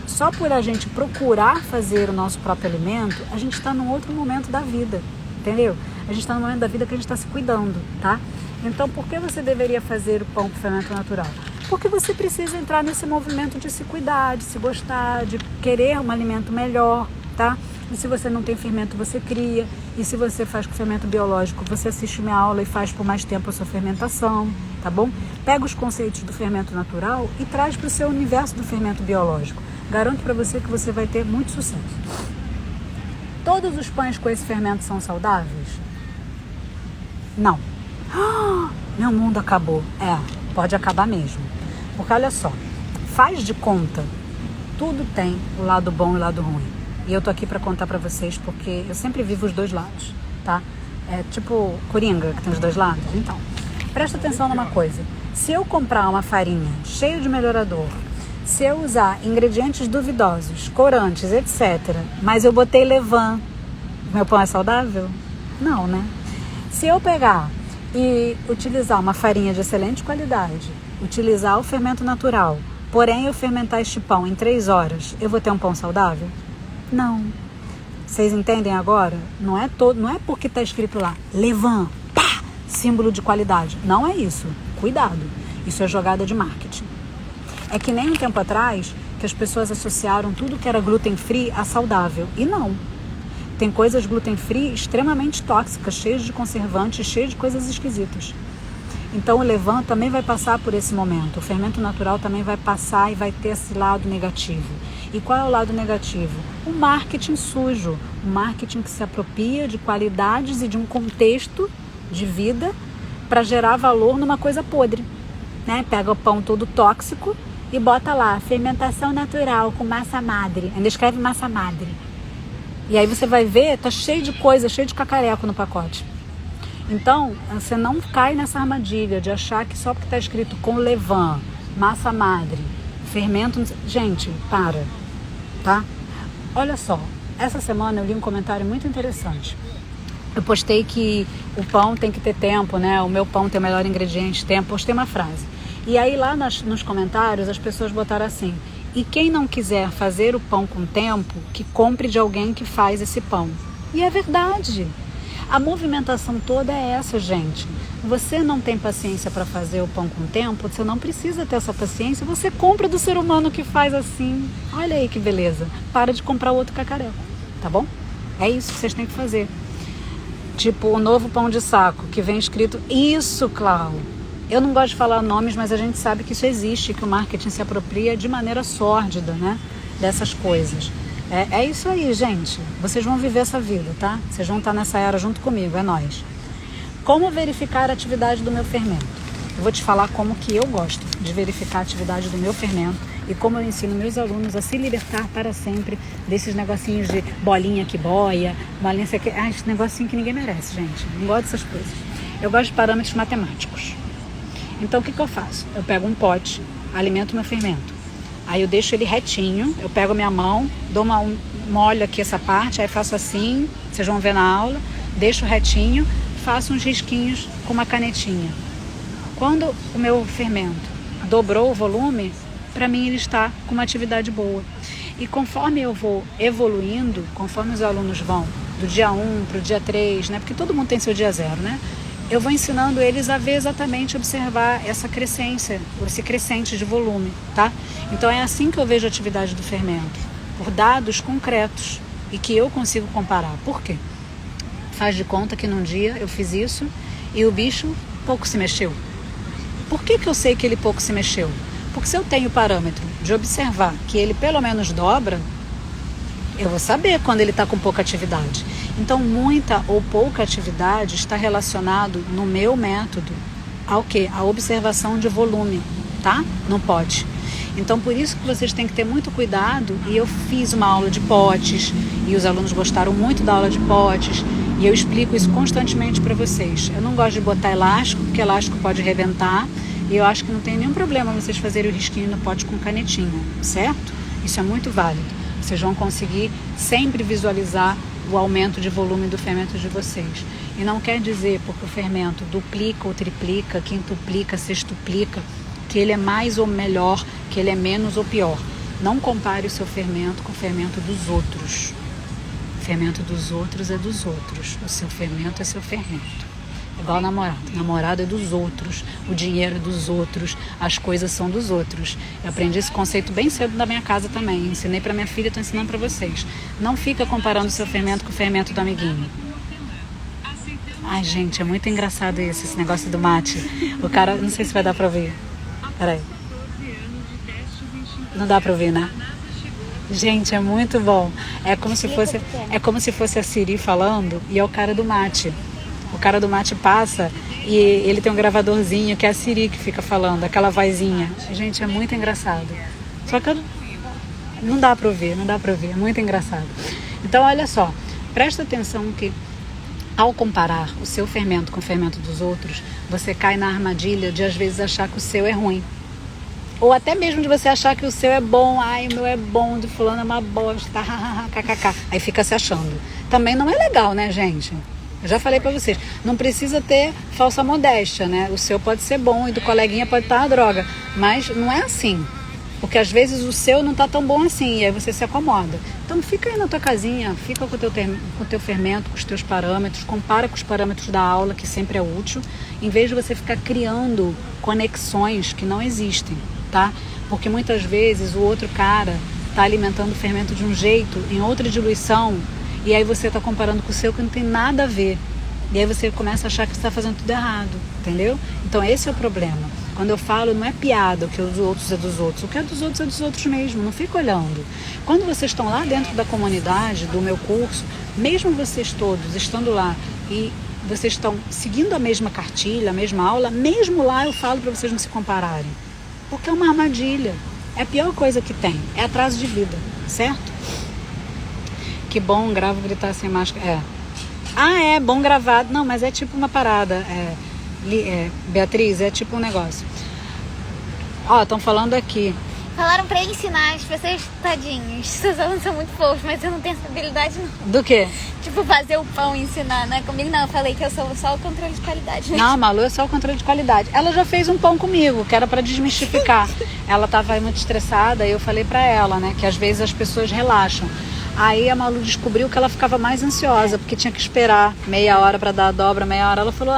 Só por a gente procurar fazer o nosso próprio alimento, a gente está num outro momento da vida, entendeu? A gente está num momento da vida que a gente está se cuidando, tá? Então, por que você deveria fazer o pão com fermento natural? Porque você precisa entrar nesse movimento de se cuidar, de se gostar, de querer um alimento melhor, tá? E se você não tem fermento, você cria. E se você faz com fermento biológico, você assiste minha aula e faz por mais tempo a sua fermentação, tá bom? Pega os conceitos do fermento natural e traz para o seu universo do fermento biológico. Garanto para você que você vai ter muito sucesso. Todos os pães com esse fermento são saudáveis? Não. Meu mundo acabou. Pode acabar mesmo. Porque olha só, faz de conta, tudo tem o lado bom e o lado ruim. E eu tô aqui para contar para vocês porque eu sempre vivo os dois lados, tá? É tipo Coringa, que tem os dois lados. Então, presta atenção numa coisa. Se eu comprar uma farinha cheia de melhorador, se eu usar ingredientes duvidosos, corantes, etc., mas eu botei levain, meu pão é saudável? Não, né? Se eu pegar e utilizar uma farinha de excelente qualidade, utilizar o fermento natural, porém eu fermentar este pão em 3 horas, eu vou ter um pão saudável? Não. Vocês entendem agora? Não é porque está escrito lá, levain, pá, símbolo de qualidade. Não é isso. Cuidado. Isso é jogada de marketing. É que nem um tempo atrás que as pessoas associaram tudo que era gluten free a saudável. E não. Tem coisas gluten free extremamente tóxicas, cheias de conservantes, cheias de coisas esquisitas. Então o levain também vai passar por esse momento. O fermento natural também vai passar e vai ter esse lado negativo. E qual é o lado negativo? O marketing sujo. O marketing que se apropria de qualidades e de um contexto de vida para gerar valor numa coisa podre. Né? Pega o pão todo tóxico e bota lá, fermentação natural com massa madre. Ainda escreve massa madre. E aí você vai ver, tá cheio de coisa, cheio de cacareco no pacote. Então, você não cai nessa armadilha de achar que só porque está escrito com levain, massa madre, fermento... Gente, para, tá? Olha só, essa semana eu li um comentário muito interessante. Eu postei que o pão tem que ter tempo, né? O meu pão tem o melhor ingrediente, tempo. Postei uma frase. E aí lá nos comentários as pessoas botaram assim: e quem não quiser fazer o pão com tempo, que compre de alguém que faz esse pão. E é verdade. A movimentação toda é essa, gente. Você não tem paciência para fazer o pão com tempo, você não precisa ter essa paciência, você compra do ser humano que faz assim. Olha aí que beleza. Para de comprar outro cacareco, tá bom? É isso que vocês têm que fazer. Tipo o novo pão de saco, que vem escrito isso, Cláudio. Eu não gosto de falar nomes, mas a gente sabe que isso existe, que o marketing se apropria de maneira sórdida, né, dessas coisas. É isso aí, gente. Vocês vão viver essa vida, tá? Vocês vão estar nessa era junto comigo, é nóis. Como verificar a atividade do meu fermento? Eu vou te falar como que eu gosto de verificar a atividade do meu fermento e como eu ensino meus alunos a se libertar para sempre desses negocinhos de bolinha que boia, bolinha que... esse negocinho que ninguém merece, gente. Não gosto dessas coisas. Eu gosto de parâmetros matemáticos. Então, o que eu faço? Eu pego um pote, alimento meu fermento. Aí eu deixo ele retinho, eu pego minha mão, molho aqui essa parte, aí faço assim, vocês vão ver na aula, deixo retinho, faço uns risquinhos com uma canetinha. Quando o meu fermento dobrou o volume, para mim ele está com uma atividade boa. E conforme eu vou evoluindo, conforme os alunos vão do dia 1 para o dia 3, né? Porque todo mundo tem seu dia 0, né? Eu vou ensinando eles a ver exatamente, observar essa crescência, esse crescente de volume, tá? Então é assim que eu vejo a atividade do fermento, por dados concretos e que eu consigo comparar. Por quê? Faz de conta que num dia eu fiz isso e o bicho pouco se mexeu. Por que eu sei que ele pouco se mexeu? Porque se eu tenho o parâmetro de observar que ele pelo menos dobra, eu vou saber quando ele está com pouca atividade. Então, muita ou pouca atividade está relacionado no meu método ao quê? A observação de volume, tá? No pote. Então, por isso que vocês têm que ter muito cuidado. E eu fiz uma aula de potes e os alunos gostaram muito da aula de potes e eu explico isso constantemente para vocês. Eu não gosto de botar elástico, porque elástico pode rebentar e eu acho que não tem nenhum problema vocês fazerem o risquinho no pote com canetinha, certo? Isso é muito válido. Vocês vão conseguir sempre visualizar o aumento de volume do fermento de vocês. E não quer dizer, porque o fermento duplica ou triplica, quintuplica, sextuplica, que ele é mais ou melhor, que ele é menos ou pior. Não compare o seu fermento com o fermento dos outros. O fermento dos outros é dos outros. O seu fermento é seu fermento. É igual namorado. Namorado é dos outros. O dinheiro é dos outros. As coisas são dos outros. Eu aprendi esse conceito bem cedo da minha casa também. Ensinei para minha filha e estou ensinando para vocês. Não fica comparando o seu fermento com o fermento do amiguinho. Ai, gente, é muito engraçado esse negócio do mate. O cara, não sei se vai dar para ouvir. Peraí. Não dá para ouvir, né? Gente, é muito bom. É como se fosse a Siri falando e é o cara do mate. O cara do mate passa e ele tem um gravadorzinho que é a Siri que fica falando, aquela vozinha. Gente, é muito engraçado. Só que não dá para ouvir, é muito engraçado. Então, olha só, presta atenção que ao comparar o seu fermento com o fermento dos outros, você cai na armadilha de às vezes achar que o seu é ruim. Ou até mesmo de você achar que o seu é bom, ai, o meu é bom, de fulano é uma bosta, kkk. Aí fica se achando. Também não é legal, né, gente? Eu já falei pra vocês, não precisa ter falsa modéstia, né? O seu pode ser bom e do coleguinha pode estar a droga, mas não é assim. Porque às vezes o seu não tá tão bom assim e aí você se acomoda. Então fica aí na tua casinha, fica com o teu fermento, com os teus parâmetros, compara com os parâmetros da aula, que sempre é útil, em vez de você ficar criando conexões que não existem, tá? Porque muitas vezes o outro cara tá alimentando o fermento de um jeito, em outra diluição, e aí você está comparando com o seu que não tem nada a ver. E aí você começa a achar que você está fazendo tudo errado, entendeu? Então esse é o problema. Quando eu falo, não é piada o que é dos outros é dos outros. O que é dos outros é dos outros mesmo, não fica olhando. Quando vocês estão lá dentro da comunidade, do meu curso, mesmo vocês todos estando lá e vocês estão seguindo a mesma cartilha, a mesma aula, mesmo lá eu falo para vocês não se compararem. Porque é uma armadilha. É a pior coisa que tem. É atraso de vida, certo? Que bom, gravo gritar sem máscara. Ah, é, bom gravado. Não, mas é tipo uma parada. Beatriz, é tipo um negócio. Ó, estão falando aqui. Falaram pra ensinar as pessoas, tadinhos. Seus alunos são muito fofos, mas eu não tenho essa habilidade, não. Do quê? Tipo, fazer o pão e ensinar, né? Comigo não, eu falei que eu sou só o controle de qualidade. Né? Não, a Malu é só o controle de qualidade. Ela já fez um pão comigo, que era pra desmistificar. Ela tava muito estressada e eu falei pra ela, né, que às vezes as pessoas relaxam. Aí a Malu descobriu que ela ficava mais ansiosa, porque tinha que esperar meia hora pra dar a dobra, meia hora. Ela falou,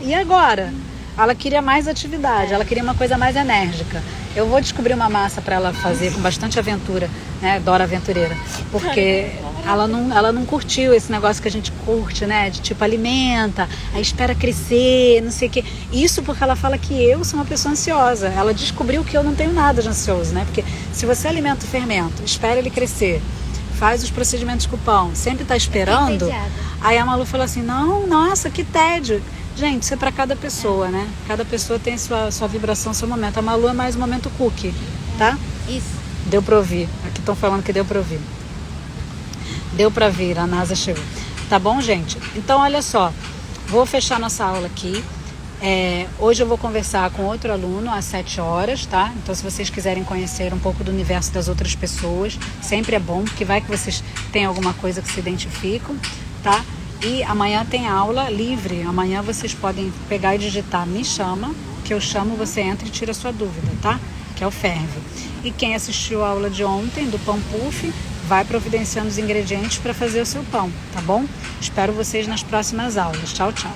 e agora? Ela queria mais atividade, ela queria uma coisa mais enérgica. Eu vou descobrir uma massa para ela fazer com bastante aventura, né? Dora Aventureira. Porque ela não curtiu esse negócio que a gente curte, né? De tipo, alimenta, aí espera crescer, não sei o quê. Isso porque ela fala que eu sou uma pessoa ansiosa. Ela descobriu que eu não tenho nada de ansioso, né? Porque se você alimenta o fermento, espera ele crescer, faz os procedimentos com o pão, sempre tá esperando. Aí a Malu falou assim, não, nossa, que tédio. Gente, isso é pra cada pessoa, né? Cada pessoa tem sua vibração, seu momento. A Malu é mais um momento cookie, tá? Isso. Deu pra ouvir. Aqui estão falando que deu pra ouvir. Deu pra vir, a NASA chegou. Tá bom, gente? Então, olha só. Vou fechar nossa aula aqui. Hoje eu vou conversar com outro aluno às 7 horas, tá? Então, se vocês quiserem conhecer um pouco do universo das outras pessoas, sempre é bom, porque vai que vocês têm alguma coisa que se identificam, tá? E amanhã tem aula livre. Amanhã vocês podem pegar e digitar Me Chama, que eu chamo, você entra e tira a sua dúvida, tá? Que é o Ferve. E quem assistiu a aula de ontem, do Pão Puff, vai providenciando os ingredientes para fazer o seu pão, tá bom? Espero vocês nas próximas aulas. Tchau, tchau.